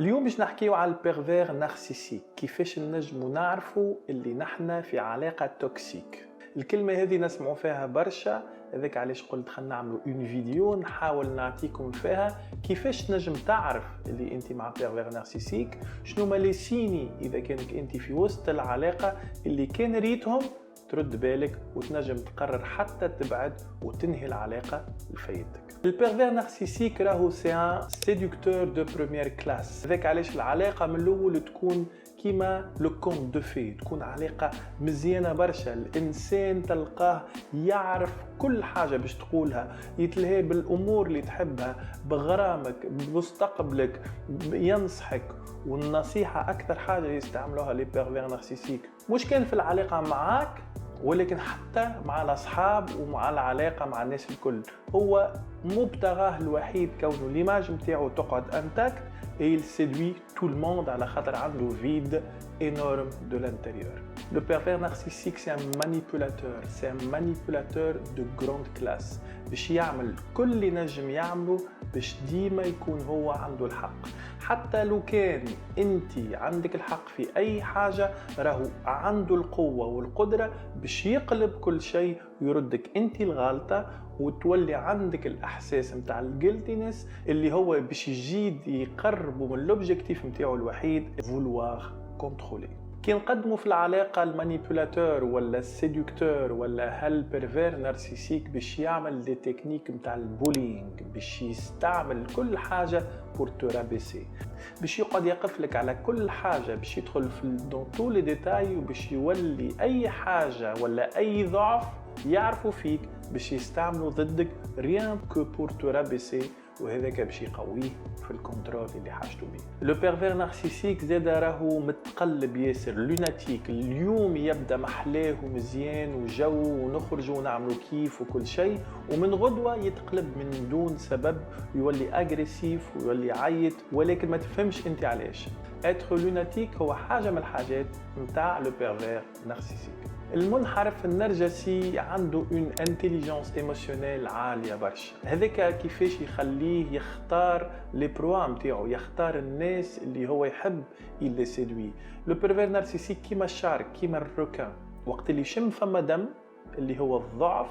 اليوم باش نحكيو على البيرفير نارسيسيك، كيفاش نجمو نعرفوا اللي نحنا في علاقة توكسيك. الكلمة هذه نسمعوا فيها برشا، هذاك علاش قلت خلينا نعملوا اون فيديو نحاول نعطيكم فيها كيفاش نجم تعرف اللي انت مع بيرفير نارسيسيك، شنو ما لي سيني اذا كانك انت في وسط العلاقة اللي كان ريتهم ترد بالك وتنجم تقرر حتى تبعد وتنهي العلاقة لفايدتك. البيرفير نارسيسيك راهو سي ان سيدكتور دو بروميير كلاس، هذاك علاش العلاقة من الأول تكون كيما لو كونت دو في، تكون علاقة مزيانة برشا. الإنسان تلقاه يعرف كل حاجة باش تقولها، يتلهي بالأمور اللي تحبها، بغرامك، بمستقبلك، ينصحك. والنصيحة أكثر حاجة يستعملوها لي بيرفير نارسيسيك مش كان في العلاقة معاك، ولكن حتى مع الأصحاب ومع العلاقة مع الناس الكل. هو مبتغاه الوحيد كونه ليماج متاعو تقعد انتاكت et il séduit tout le monde على خاطر عنده vide énorme de l'intérieur. Le pervers narcissique c'est un manipulateur de grande classe، باش يعمل كل اللي نجم يعمله باش ديما يكون هو عنده الحق. حتى لو كان انت عندك الحق في اي حاجة، راهو عنده القوة والقدرة باش يقلب كل شيء ويردك انت الغالطة، وتولي عندك الاحساس متاع الجلتينس اللي هو باش يجيد يقربوا من لوبجيكتيف متاعو الوحيد فولوار كونترولي. كي نقدموا في العلاقة المانيبولاتور ولا السيدكتور ولا هالبيرفير نارسيسيك باش يعمل دي تكنيك متاع البولينج، باش يستعمل كل حاجة بور تو رابيسي، باش يقعد يقف لك على كل حاجة، باش يدخل في دون تو لي ديتاي، وباش يولي أي حاجة ولا أي ضعف يعرفوا فيك باش يستعملوا ضدك ريان كو بور تو رابيسي، وهذاك باش يقويه في الكنترول اللي حاجته بيه. لو بيرفير نارسيسيك زاد راهو متقلب ياسر، لوناتيك. اليوم يبدا محلاه ومزيان وجو ونخرجوا ونعملوا كيف وكل شيء، ومن غدوه يتقلب من دون سبب، يولي اغريسيف ويولي يعيط، ولكن ما تفهمش انت علاش. اتر لوناتيك هو حاجه من الحاجات نتاع لو بيرفير نارسيسيك. المنحرف النرجسي عنده اون انتيليجنس ايموشنيل عاليه برشا، هذاك كيفاش يخليه يختار لي بروا نتاعو، يختار الناس اللي هو يحب يلي سيدوي. لو بيرفير نارسيسيك كيما الشارك، كيما الركان، وقت اللي يشم فما دم اللي هو الضعف،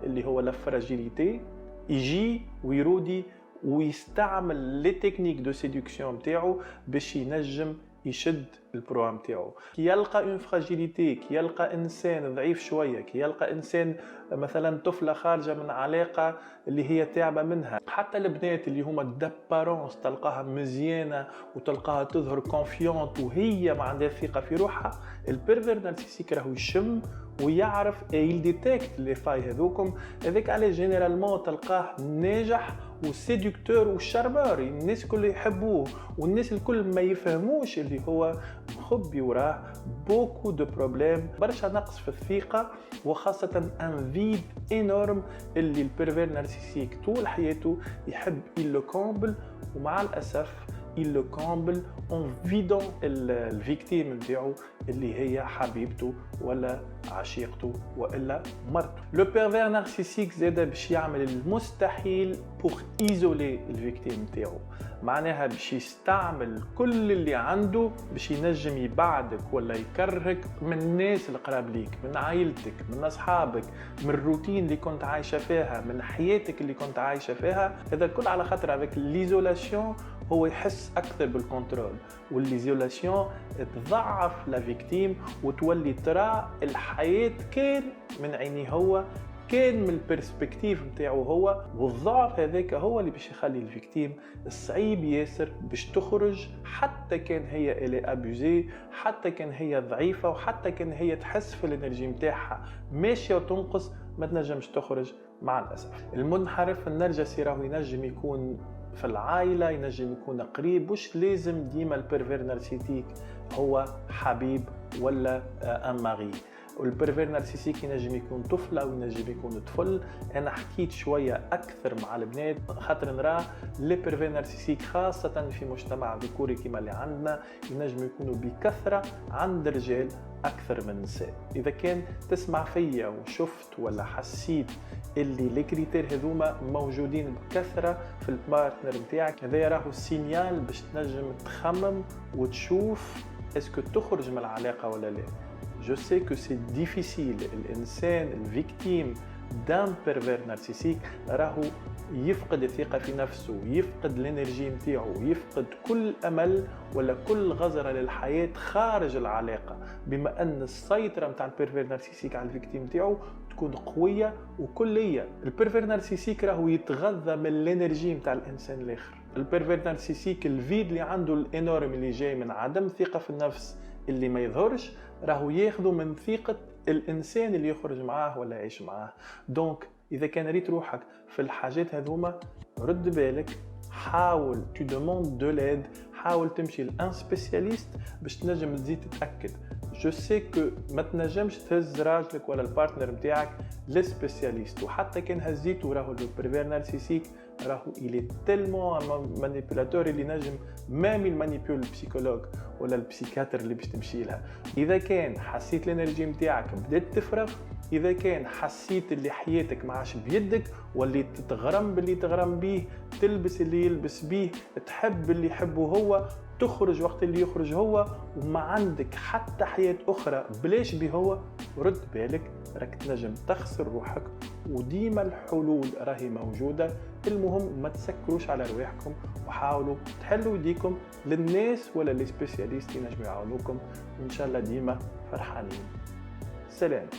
اللي هو لا فراجيليتي، يجي ويرودي ويستعمل لي تكنيك دو سيدكسيون نتاعو باش ينجم يشد البروا نتاعو. كي يلقى اون فراجيليتي، كي يلقى انسان ضعيف شويه، كي يلقى انسان مثلا طفله خارجه من علاقه اللي هي تعبه منها، حتى البنات اللي هما دابارونس تلقاها مزيانه وتلقاها تظهر كونفيونت وهي ما عندها ثقه في روحها، البيرفير نارسيسيك راهو يشم ويعرف يل ديتكت لي فاي هذوكم. هذاك عليه جينيرالمون تلقاه ناجح وسيدكتور وشربار، الناس الكل يحبوه، والناس الكل ما يفهموش اللي هو مخبي وراه بوكو دو بروبليم، برشا نقص في الثقة، وخاصة ان فيد انورم اللي البيرفير نارسيسيك طول حياته يحب يلو كومبل، ومع الأسف il le comble en vidant الفيكتيم نتاعو اللي هي حبيبته ولا عشيقته ولا مرته. لو بيرفير نارسيسيك زاد باش يعمل المستحيل بور ايزولي الفيكتيم نتاعو، معناها باش يستعمل كل اللي عنده باش ينجم يبعدك ولا يكرهك من الناس القراب ليك، من عائلتك، من اصحابك، من الروتين اللي كنت عايشه فيها، من حياتك اللي كنت عايشه فيها. هذا كل على خاطر avec ليزولاسيون هو يحس اكثر بالكنترول، والليزولاسيون تضعف لا فيكتيم وتولي ترى الحياه كان من عينيه هو، كان من البرسبكتيف نتاعو هو، والضعف هذاك هو اللي باش يخلي الفيكتيم صعيب ياسر باش تخرج، حتى كان هي الي ابوزي، حتى كان هي ضعيفه، وحتى كان هي تحس في الانرجي نتاعها ماشيه وتنقص، ما تنجمش تخرج مع الاسف. المنحرف النرجسي راهو ينجم يكون في العائلة، ينجم يكون قريب، مش لازم ديما البيرفير نارسيسيك هو حبيب ولا ان ماري. والبيرفير نارسيسيك ينجم يكون طفلة وينجم يكون طفل. انا حكيت شوية اكثر مع البنات خاطر نرى لي بيرفير نارسيسيك خاصة في مجتمع ذكوري كما اللي عندنا ينجم يكونوا بكثرة عند الرجال اكثر من النساء. اذا كان تسمع فيا وشفت ولا حسيت اللي لي كريتير هذوما موجودين بكثره في البارتنر نتاعك، هذا راهو سينيال باش تنجم تخمم وتشوف اسكو تخرج من العلاقه ولا لا. جو سي كو سي ديفيسيل، الانسان الفيكتيم دان بيرفير نارسيسيك راهو يفقد الثقة في نفسه، يفقد الانرجي نتاعو، يفقد كل امل ولا كل غزرة للحياة خارج العلاقة، بما ان السيطرة نتاع البيرفير نارسيسيك على الفيكتيم نتاعو تكون قوية وكلية. البيرفير نارسيسيك راهو يتغذى من الانرجي نتاع الانسان الاخر. البيرفير نارسيسيك الفيد اللي عنده الانورم اللي جاي من عدم ثقة في النفس اللي ما يظهرش راهو ياخذه من ثقة الانسان اللي يخرج معاه ولا يعيش معاه. دونك اذا كان ريت روحك في الحاجات هذوما رد بالك، حاول تو دوموند دو ليد، حاول تمشي لان سبيسياليست باش تنجم تزيد تتاكد. جو سي كو ما تنجمش تهز راجلك ولا البارتنر نتاعك للسبيسياليست، وحتى كان هزيته راهو البيرفير نارسيسيك راهو إلي تيلمون مانيبيولاتور اللي نجم مامي المانيبيول البسيكولوج ولا البسيكاتر اللي باش تمشي لها. اذا كان حسيت الانرجي نتاعك بدات تفرغ، اذا كان حسيت اللي حياتك ما عادش بيدك واللي تتغرم باللي تغرم بيه، تلبس اللي يلبس بيه، تحب اللي يحبه هو، تخرج وقت اللي يخرج هو، وما عندك حتى حياة أخرى بلاش بيه هو، رد بالك راك تنجم تخسر روحك. وديما الحلول راهي موجودة، المهم ما تسكروش على رواحكم وحاولوا تحلوا يديكم للناس ولا للسبيسياليست ينجموا يعاونوكم، وإن شاء الله ديما فرحانين. سلام.